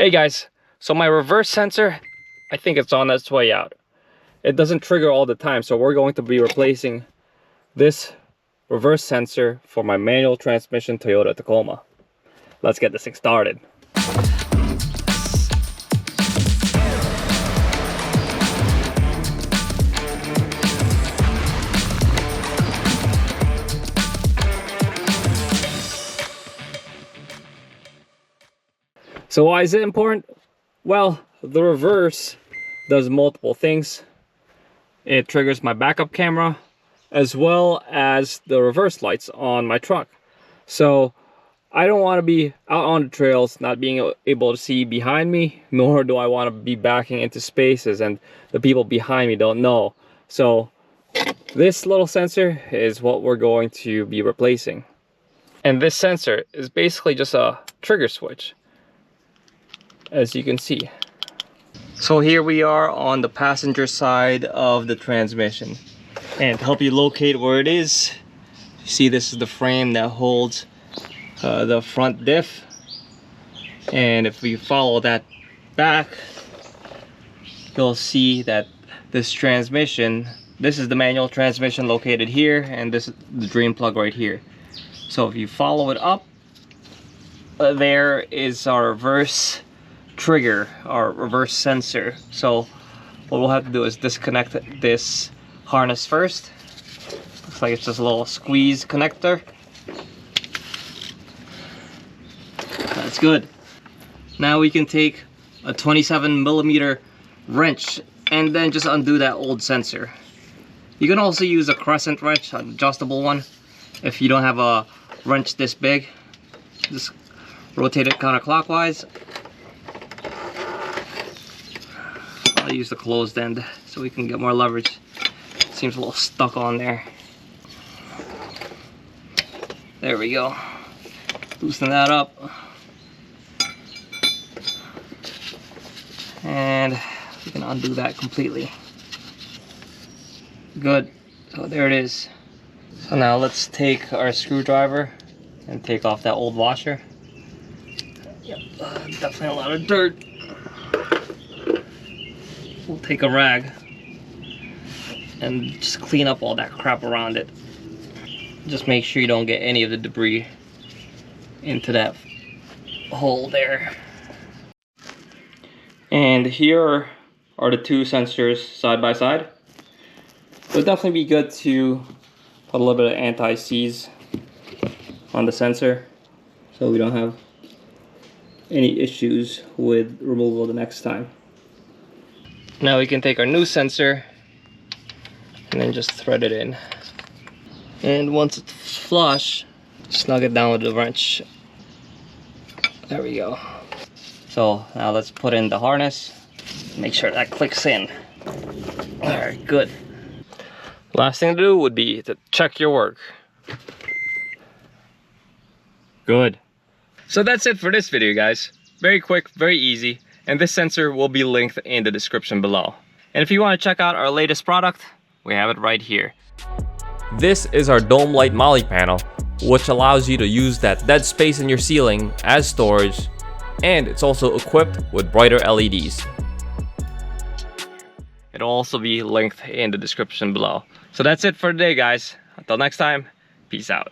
Hey guys, so my reverse sensor, I think it's on its way out. It doesn't trigger all the time, so we're going to be replacing this reverse sensor for my manual transmission Toyota Tacoma. Let's get this thing started. So why is it important? Well, the reverse does multiple things. It triggers my backup camera as well as the reverse lights on my truck. So I don't want to be out on the trails not being able to see behind me, nor do I want to be backing into spaces and the people behind me don't know. So this little sensor is what we're going to be replacing. And this sensor is basically just a trigger switch, as you can see. So here we are on the passenger side of the transmission, and to help you locate where it is, you see this is the frame that holds the front diff, and if we follow that back, you'll see that this transmission, this is the manual transmission located here, and this is the drain plug right here. So if you follow it up, there is our reverse trigger, our reverse sensor. So what we'll have to do is disconnect this harness first. Looks like it's just a little squeeze connector. That's good. Now we can take a 27mm wrench and then just undo that old sensor. You can also use a crescent wrench, an adjustable one, if you don't have a wrench this big. Just rotate it counterclockwise. I'll use the closed end so we can get more leverage. It seems a little stuck on there. There we go. Loosen that up. And we can undo that completely. Good. So there it is. So now let's take our screwdriver and take off that old washer. Yep, definitely a lot of dirt. We'll take a rag and just clean up all that crap around it. Just make sure you don't get any of the debris into that hole there. And here are the two sensors side by side. It would definitely be good to put a little bit of anti-seize on the sensor so we don't have any issues with removal the next time. Now we can take our new sensor and then just thread it in. And once it's flush, snug it down with the wrench. There we go. So now let's put in the harness. Make sure that clicks in. Alright, good. Last thing to do would be to check your work. Good. So that's it for this video, guys. Very quick, very easy. And this sensor will be linked in the description below. And if you want to check out our latest product, we have it right here. This is our dome light molly panel, which allows you to use that dead space in your ceiling as storage, and it's also equipped with brighter LEDs. It'll also be linked in the description below. So that's it for today, guys. Until next time, peace out.